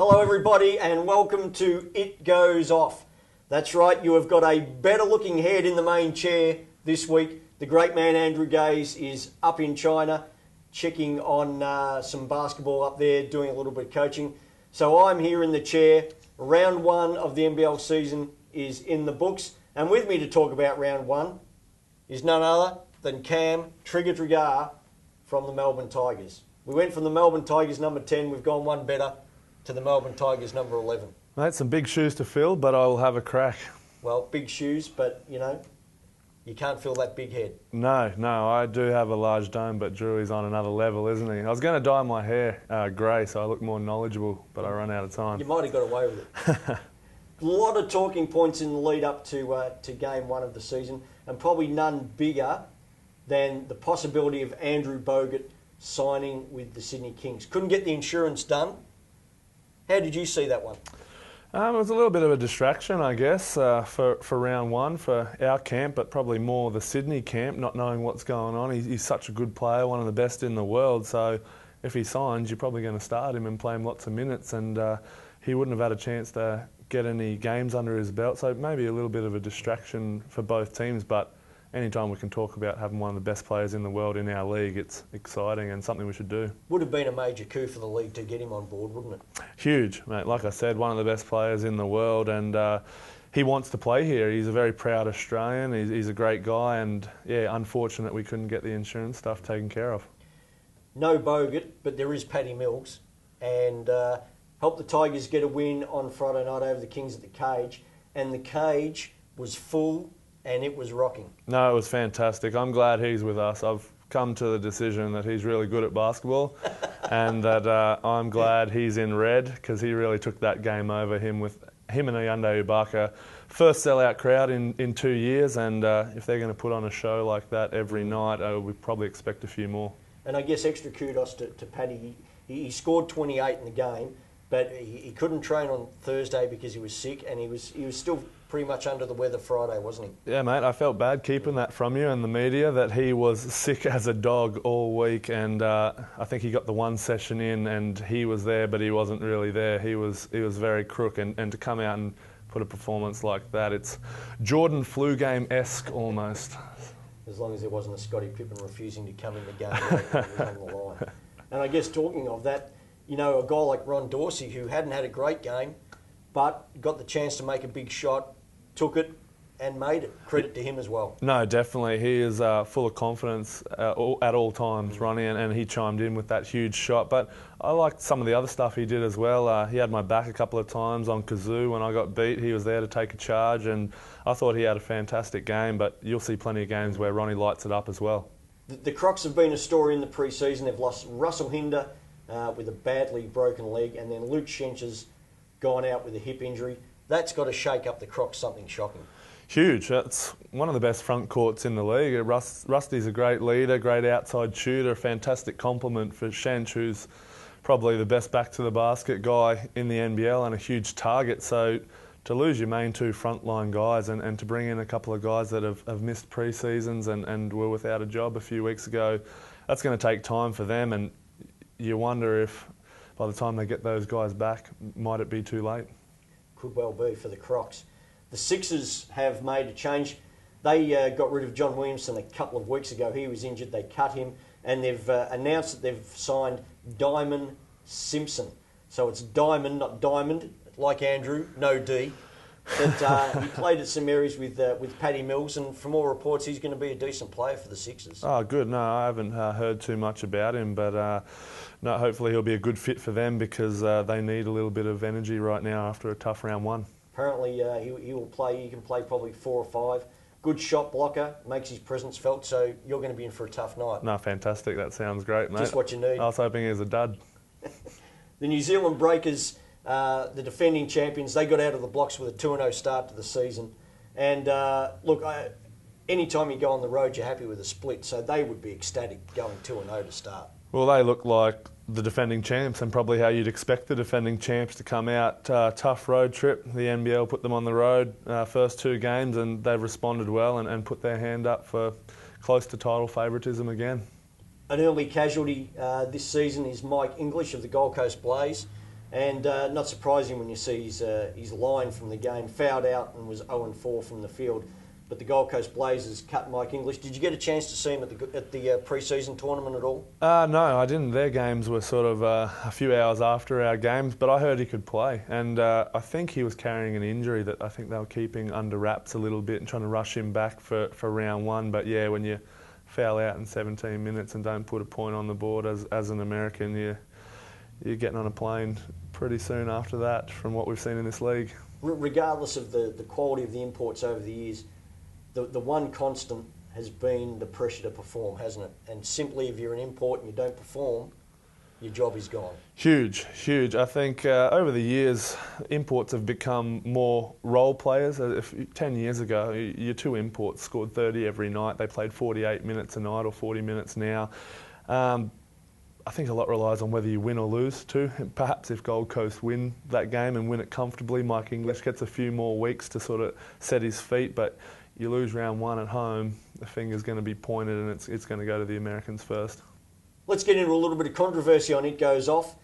Hello everybody and welcome to It Goes Off. That's right, you have got a better looking head in the main chair this week. The great man Andrew Gaze is up in China checking on some basketball up there, doing a little bit of coaching. So I'm here in the chair. Round one of the NBL season is in the books, and with me to talk about round one is none other than Cam Tragardh from the Melbourne Tigers. We went from the Melbourne Tigers number 10, we've gone one better, to the Melbourne Tigers number 11. Mate, some big shoes to fill, but I'll have a crack. Well, big shoes, but, you know, you can't fill that big head. No, I do have a large dome, but Drew's on another level, isn't he? I was going to dye my hair grey so I look more knowledgeable, but I run out of time. You might have got away with it. A lot of talking points in the lead up to game one of the season, and probably none bigger than the possibility of Andrew Bogut signing with the Sydney Kings. Couldn't get the insurance done. How did you see that one? It was a little bit of a distraction, I guess, for round one, for our camp, but probably more the Sydney camp, not knowing what's going on. He's such a good player, one of the best in the world, so if he signs, you're probably going to start him and play him lots of minutes, and he wouldn't have had a chance to get any games under his belt, so maybe a little bit of a distraction for both teams, but anytime we can talk about having one of the best players in the world in our league, it's exciting and something we should do. Would have been a major coup for the league to get him on board, wouldn't it? Huge, mate. Like I said, one of the best players in the world, and he wants to play here. He's a very proud Australian. He's a great guy, and yeah, unfortunate we couldn't get the insurance stuff taken care of. No Bogut, but there is Paddy Mills, and helped the Tigers get a win on Friday night over the Kings at the Cage, and the Cage was full and it was rocking. No, it was fantastic. I'm glad he's with us. I've come to the decision that he's really good at basketball and that I'm glad he's in red because he really took that game over. Him and Ayande Ibaka. First sellout crowd in 2 years, and if they're going to put on a show like that every night, we probably expect a few more. And I guess extra kudos to Paddy. He scored 28 in the game, but he couldn't train on Thursday because he was sick, and he was still pretty much under the weather Friday, wasn't he? Yeah, mate, I felt bad keeping that from you and the media, that he was sick as a dog all week, and I think he got the one session in and he was there, but he wasn't really there. He was very crook, and to come out and put a performance like that, it's Jordan flu game-esque almost. As long as there wasn't a Scottie Pippen refusing to come in the game when it was on the line. And I guess talking of that, you know, a guy like Ron Dorsey, who hadn't had a great game, but got the chance to make a big shot, took it and made it. Credit to him as well. No, definitely. He is full of confidence at all times, Ronnie, and he chimed in with that huge shot. But I liked some of the other stuff he did as well. He had my back a couple of times on kazoo when I got beat. He was there to take a charge, and I thought he had a fantastic game, but you'll see plenty of games where Ronnie lights it up as well. The Crocs have been a story in the pre-season. They've lost Russell Hinder with a badly broken leg, and then Luke Schencher's gone out with a hip injury. That's got to shake up the Crocs something shocking. Huge. That's one of the best front courts in the league. Rusty's a great leader, great outside shooter, a fantastic compliment for Shench, who's probably the best back-to-the-basket guy in the NBL and a huge target. So to lose your main two frontline guys and to bring in a couple of guys that have missed pre-seasons and were without a job a few weeks ago, that's going to take time for them, and you wonder if by the time they get those guys back, might it be too late? Could well be for the Crocs. The Sixers have made a change. They got rid of John Williamson a couple of weeks ago. He was injured. They cut him, and they've announced that they've signed Diamond Simpson. So it's Diamond, not Diamond, like Andrew, no D. But he played at St Mary's with Paddy Mills, and from all reports, he's going to be a decent player for the Sixers. Oh, good. No, I haven't heard too much about him, but no, hopefully he'll be a good fit for them because they need a little bit of energy right now after a tough round one. Apparently, he will play. He can play probably 4 or 5. Good shot blocker, makes his presence felt. So you're going to be in for a tough night. No, fantastic. That sounds great, mate. Just what you need. I was hoping he was a dud. The New Zealand Breakers, the defending champions, they got out of the blocks with a 2-0 start to the season. And look, anytime you go on the road, you're happy with a split. So they would be ecstatic going 2-0 to start. Well, they look like the defending champs and probably how you'd expect the defending champs to come out. Tough road trip. The NBL put them on the road first 2 games, and they've responded well and put their hand up for close to title favouritism again. An early casualty this season is Mike English of the Gold Coast Blaze. And not surprising when you see his line from the game, fouled out and was 0-4 from the field. But the Gold Coast Blazers cut Mike English. Did you get a chance to see him at the pre-season tournament at all? No, I didn't. Their games were sort of a few hours after our games, but I heard he could play. And I think he was carrying an injury that I think they were keeping under wraps a little bit and trying to rush him back for round one. But yeah, when you foul out in 17 minutes and don't put a point on the board as an American, you're getting on a plane pretty soon after that from what we've seen in this league. Regardless of the quality of the imports over the years, the one constant has been the pressure to perform, hasn't it? And simply if you're an import and you don't perform, your job is gone. Huge. I think over the years, imports have become more role players. 10 years ago, your two imports scored 30 every night. They played 48 minutes a night or 40 minutes now. I think a lot relies on whether you win or lose too. Perhaps if Gold Coast win that game and win it comfortably, Mike English gets a few more weeks to sort of set his feet. But you lose round one at home, the finger's going to be pointed and it's going to go to the Americans first. Let's get into a little bit of controversy on It Goes Off.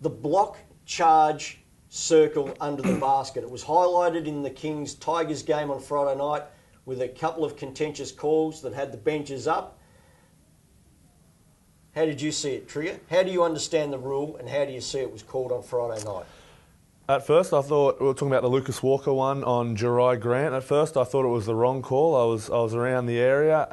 The block charge circle under the basket. It was highlighted in the Kings-Tigers game on Friday night with a couple of contentious calls that had the benches up. How did you see it, Trigger? How do you understand the rule and how do you see it was called on Friday night? At first, I thought, we were talking about the Lucas Walker one on Jerai Grant. At first, I thought it was the wrong call. I was around the area.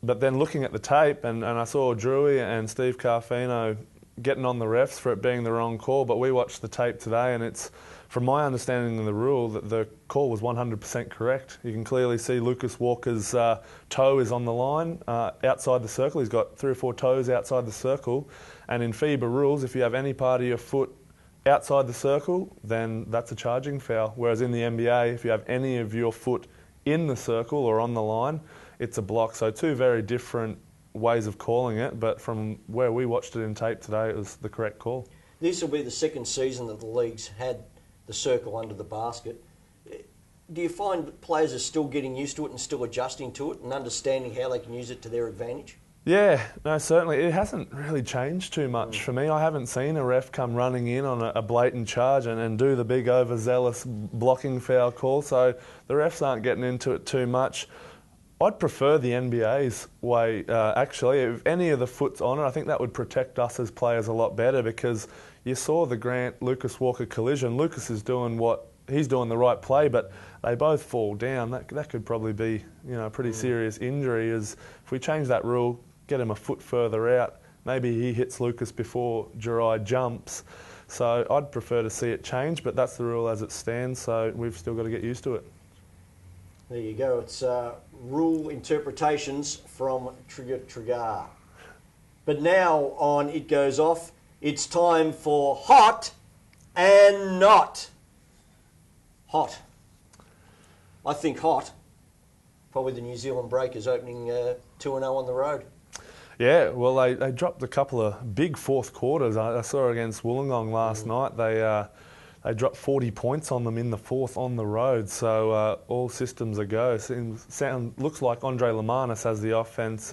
But then looking at the tape, and I saw Drewy and Steve Carfino getting on the refs for it being the wrong call. But we watched the tape today, and it's, from my understanding of the rule, that the call was 100% correct. You can clearly see Lucas Walker's toe is on the line outside the circle. He's got 3 or 4 toes outside the circle. And in FIBA rules, if you have any part of your foot outside the circle, then that's a charging foul. Whereas in the NBA, if you have any of your foot in the circle or on the line, it's a block. So two very different ways of calling it, but from where we watched it in tape today, it was the correct call. This will be the second season that the league's had the circle under the basket. Do you find players are still getting used to it and still adjusting to it and understanding how they can use it to their advantage? Yeah, no, certainly. It hasn't really changed too much for me. I haven't seen a ref come running in on a blatant charge and do the big overzealous blocking foul call, so the refs aren't getting into it too much. I'd prefer the NBA's way, actually. If any of the foot's on it, I think that would protect us as players a lot better because you saw the Grant-Lucas Walker collision. Lucas is doing he's doing the right play, but they both fall down. That could probably be, a pretty serious injury. If we change that rule, get him a foot further out, maybe he hits Lucas before Jerai jumps. So I'd prefer to see it change, but that's the rule as it stands, so we've still got to get used to it. There you go. It's rule interpretations from Tragardh. But now on It Goes Off, it's time for Hot and Not. Hot. I think hot. Probably the New Zealand Breakers opening 2-0 on the road. Yeah, well, they dropped a couple of big fourth quarters. I saw against Wollongong last night. They dropped 40 points on them in the fourth on the road. So all systems are go. Looks like Andre Lamanis has the offence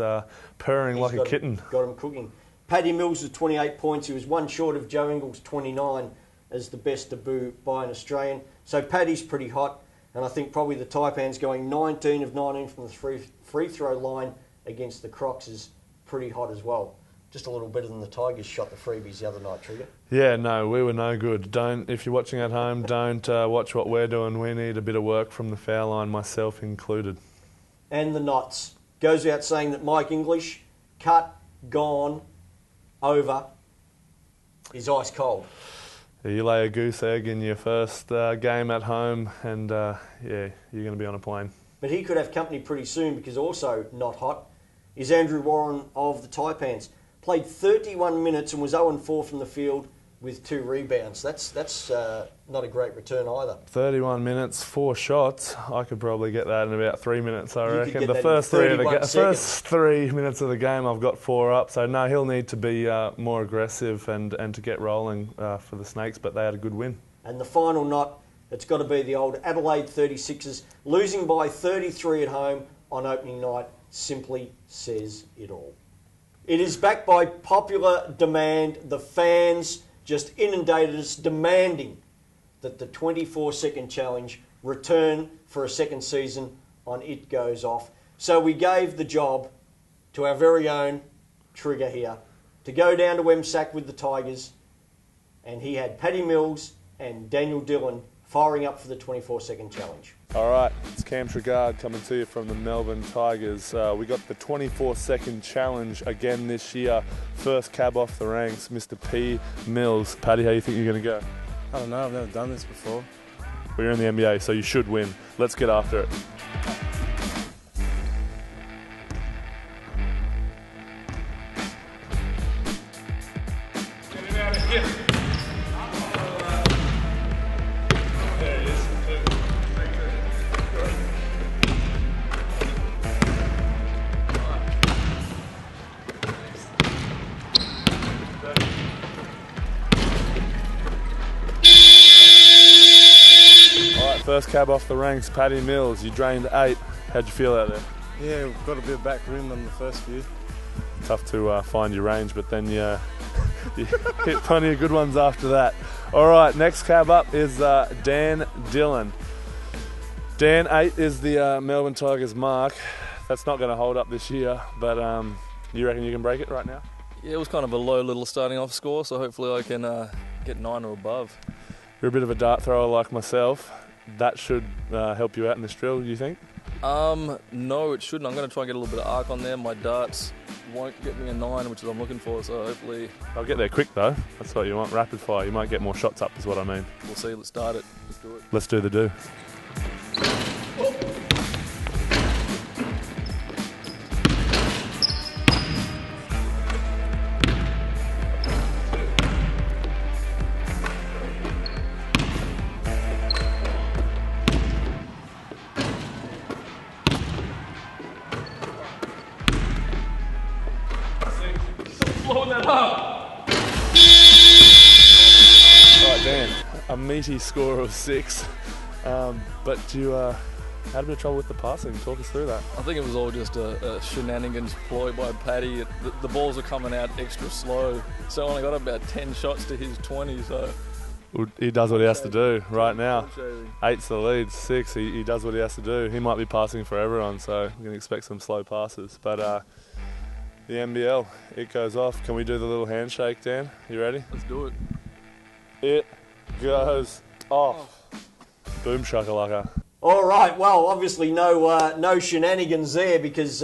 purring like a kitten. Got him cooking. Paddy Mills with 28 points. He was one short of Joe Ingles' 29 as the best debut by an Australian. So Paddy's pretty hot. And I think probably the Taipans going 19 of 19 from the free throw line against the Crocs is pretty hot as well. Just a little better than the Tigers shot the freebies the other night, Trigger. Yeah, no, we were no good. If you're watching at home, don't watch what we're doing. We need a bit of work from the foul line, myself included. And the Knots. Goes out saying that Mike English, cut, gone, over, is ice cold. You lay a goose egg in your first game at home and, yeah, you're going to be on a plane. But he could have company pretty soon because also not hot is Andrew Warren of the Taipans. Played 31 minutes and was 0-4 from the field with 2 rebounds. That's not a great return either. 31 minutes, 4 shots. I could probably get that in about 3 minutes, I reckon. The first 3 minutes of the game, I've got 4 up. So, no, he'll need to be more aggressive and to get rolling for the Snakes, but they had a good win. And the final knot, it's got to be the old Adelaide 36ers. Losing by 33 at home on opening night simply says it all. It is backed by popular demand. The fans just inundated us demanding that the 24-second challenge return for a second season on It Goes Off. So we gave the job to our very own Trigger here to go down to Wemsack with the Tigers, and he had Paddy Mills and Daniel Dillon firing up for the 24-second challenge. All right, it's Cam Tragardh coming to you from the Melbourne Tigers. We got the 24-second challenge again this year. First cab off the ranks, Mr. P. Mills. Paddy, how do you think you're going to go? I don't know, I've never done this before. Well, you're in the NBA, so you should win. Let's get after it. First cab off the ranks, Paddy Mills. You drained 8. How'd you feel out there? Yeah, we've got a bit of back room on the first few. Tough to find your range, but then you hit plenty of good ones after that. All right, next cab up is Dan Dillon. Dan, 8 is the Melbourne Tigers mark. That's not going to hold up this year, but you reckon you can break it right now? Yeah, it was kind of a low little starting off score, so hopefully I can get 9 or above. You're a bit of a dart thrower like myself. That should help you out in this drill, do you think? No, it shouldn't. I'm going to try and get a little bit of arc on there. My darts won't get me a 9, which is what I'm looking for, so hopefully... I'll get there quick though. That's what you want, rapid fire. You might get more shots up is what I mean. We'll see, let's start it. Let's do it. Let's do the do. Blowing that up. Alright, Dan, a meaty score of 6, but you had a bit of trouble with the passing. Talk us through that. I think it was all just a shenanigans ploy by Paddy. The balls are coming out extra slow, so I only got about 10 shots to his 20, so... He does what he has to do right now. 8's the lead, 6, he does what he has to do. He might be passing for everyone, so we can expect some slow passes. But the NBL, it goes off. Can we do the little handshake, Dan? You ready? Let's do it. It goes off. Boom shakalaka. All right, well, obviously no shenanigans there because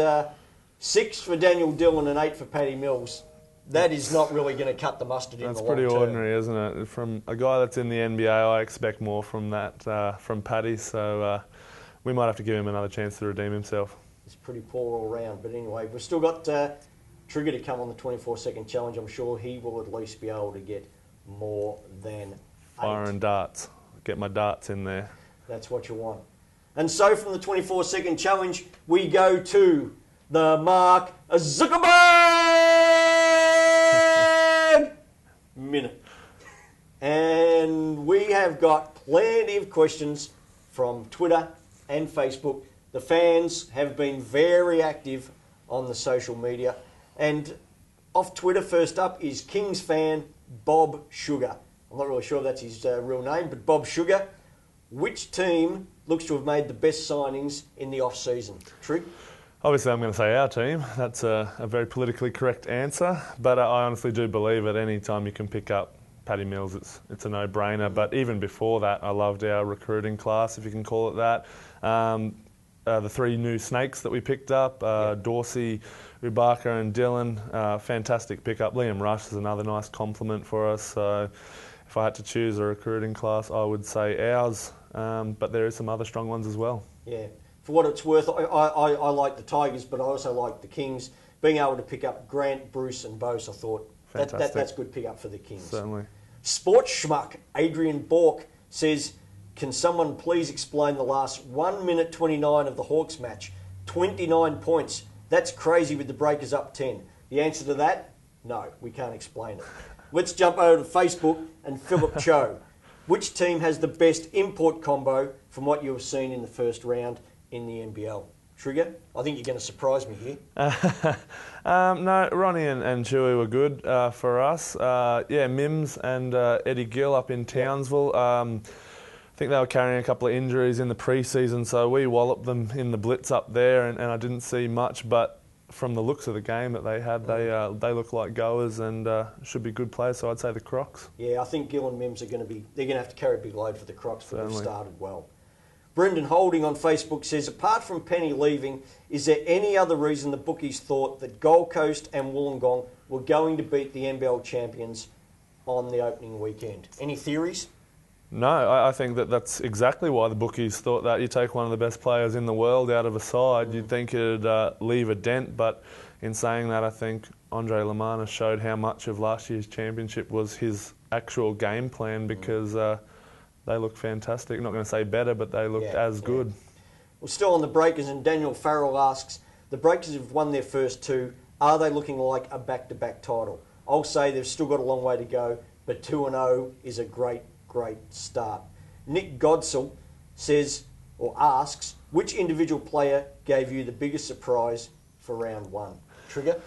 6 for Daniel Dillon and 8 for Paddy Mills. That is not really going to cut the mustard in the long term. That's pretty ordinary, isn't it? From a guy that's in the NBA, I expect more from that, from Paddy, so we might have to give him another chance to redeem himself. It's pretty poor all round, but anyway, we've still got Trigger to come on the 24-second challenge. I'm sure he will at least be able to get more than 8. Firing darts. Get my darts in there. That's what you want. And so from the 24-second challenge, we go to the Mark Zuckerberg minute. And we have got plenty of questions from Twitter and Facebook. The fans have been very active on the social media. And off Twitter, first up is Kings fan Bob Sugar. I'm not really sure if that's his real name, but Bob Sugar. Which team looks to have made the best signings in the off-season? Trig? Obviously, I'm going to say our team. That's a very politically correct answer, but I honestly do believe that any time you can pick up Paddy Mills, it's a no-brainer. But even before that, I loved our recruiting class, if you can call it that. The 3 new snakes that we picked up, Dorsey, Ubaka and Dillon, fantastic pickup. Liam Rush is another nice compliment for us. So if I had to choose a recruiting class, I would say ours, but there are some other strong ones as well. Yeah. For what it's worth, I like the Tigers, but I also like the Kings. Being able to pick up Grant, Bruce and Bose, I thought that's good pick up for the Kings. Certainly. Sports schmuck Adrian Bork says, can someone please explain the last 1 minute 29 of the Hawks match? 29 points. That's crazy with the Breakers up 10. The answer to that? No, we can't explain it. Let's jump over to Facebook and Philip Cho. Which team has the best import combo from what you have seen in the first round in the NBL? Trigger? I think you're going to surprise me here. No, Ronnie and Chewy were good for us. Mims and Eddie Gill up in Townsville. I think they were carrying a couple of injuries in the pre-season, so we walloped them in the blitz up there, and I didn't see much, but from the looks of the game that they had, they look like goers and should be good players, so I'd say the Crocs. Yeah, I think Gill and Mims they're going to have to carry a big load for the Crocs, but they've Certainly. started well. Brendan Holding on Facebook says, apart from Penny leaving, is there any other reason the bookies thought that Gold Coast and Wollongong were going to beat the NBL champions on the opening weekend? Any theories? No, I think that's exactly why the bookies thought that. You take one of the best players in the world out of a side, you'd think it'd leave a dent, but in saying that, I think Andre Lamana showed how much of last year's championship was his actual game plan, because they look fantastic. Not going to say better, but they looked as good. Well, still on the Breakers, and Daniel Farrell asks, the Breakers have won their first two. Are they looking like a back-to-back title? I'll say they've still got a long way to go, but 2-0 is a great start. Nick Godsell says, or asks, which individual player gave you the biggest surprise for round one? Trigger?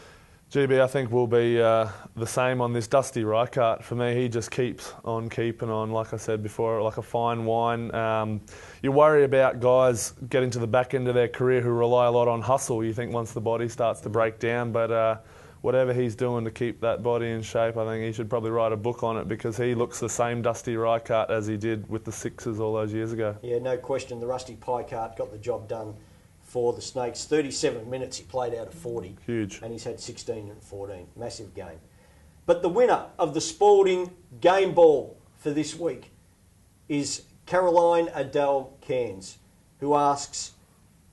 GB, I think will be the same on this. Dusty Reichardt, for me, he just keeps on keeping on, like I said before, like a fine wine. You worry about guys getting to the back end of their career who rely a lot on hustle. You think once the body starts to break down, but whatever he's doing to keep that body in shape, I think he should probably write a book on it, because he looks the same Dusty Reichardt as he did with the Sixers all those years ago. Yeah, no question. The Rusty Reichardt got the job done for the Snakes. 37 minutes he played out of 40. Huge. And he's had 16 and 14. Massive game. But the winner of the Sporting Game Ball for this week is Caroline Adele Cairns, who asks,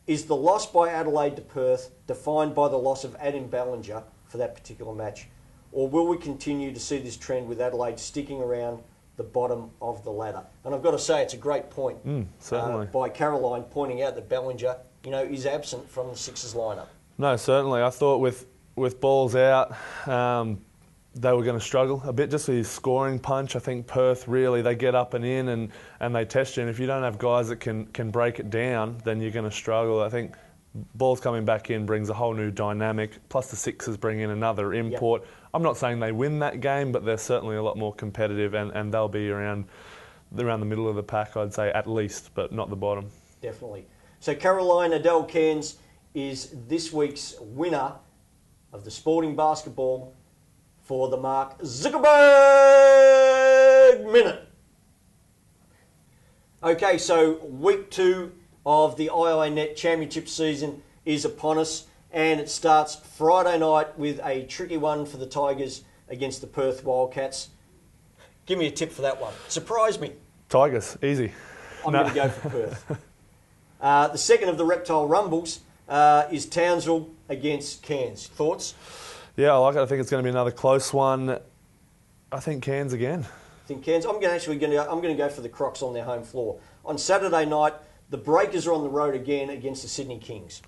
is the loss by Adelaide to Perth defined by the loss of Adam Ballinger for that particular match, or will we continue to see this trend with Adelaide sticking around the bottom of the ladder? And I've got to say, it's a great point certainly. by Caroline, pointing out that Ballinger, is absent from the Sixers lineup. No, certainly. I thought with balls out, they were going to struggle a bit just with his scoring punch. I think Perth really, they get up and in and they test you. And if you don't have guys that can break it down, then you're going to struggle. I think balls coming back in brings a whole new dynamic, plus the Sixers bring in another import. Yep. I'm not saying they win that game, but they're certainly a lot more competitive, and they'll be around the middle of the pack, I'd say, at least, but not the bottom. Definitely. So Caroline Adele Cairns is this week's winner of the Sporting Basketball for the Mark Zuckerberg Minute. Okay, so week 2 of the IINet Championship season is upon us, and it starts Friday night with a tricky one for the Tigers against the Perth Wildcats. Give me a tip for that one. Surprise me. Tigers, easy. I'm going to go for Perth. The second of the Reptile Rumbles is Townsville against Cairns. Thoughts? Yeah, I like it. I think it's going to be another close one. I think Cairns again. I'm going to go for the Crocs on their home floor. On Saturday night, the Breakers are on the road again against the Sydney Kings.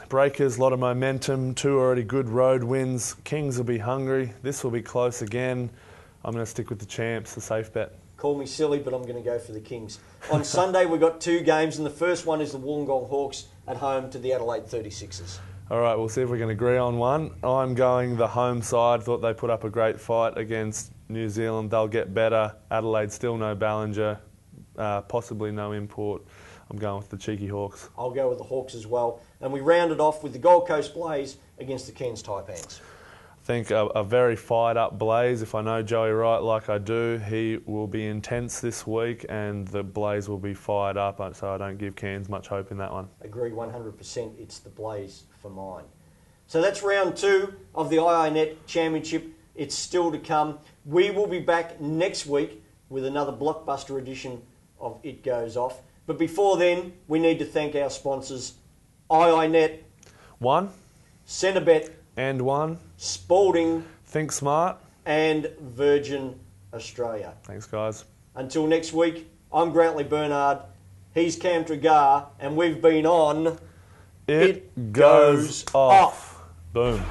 Breakers, a lot of momentum, 2 already good road wins. Kings will be hungry. This will be close again. I'm going to stick with the champs, the safe bet. Call me silly, but I'm going to go for the Kings. On Sunday, we've got 2 games, and the first one is the Wollongong Hawks at home to the Adelaide 36ers. All right, we'll see if we can agree on one. I'm going the home side. Thought they put up a great fight against New Zealand. They'll get better. Adelaide still no Ballinger, possibly no import. I'm going with the cheeky Hawks. I'll go with the Hawks as well. And we round it off with the Gold Coast Blaze against the Cairns Taipans. I think a very fired-up Blaze. If I know Joey right like I do, he will be intense this week, and the Blaze will be fired up, so I don't give Cairns much hope in that one. Agree 100%. It's the Blaze for mine. So that's round 2 of the IINet Championship. It's still to come. We will be back next week with another blockbuster edition of It Goes Off. But before then, we need to thank our sponsors, IINet, 1, Centrebet, and 1, Sporting, Think Smart, and Virgin Australia. Thanks, guys. Until next week, I'm Grantley Bernard, he's Cam Tragardh, and we've been on It Goes Off. Boom.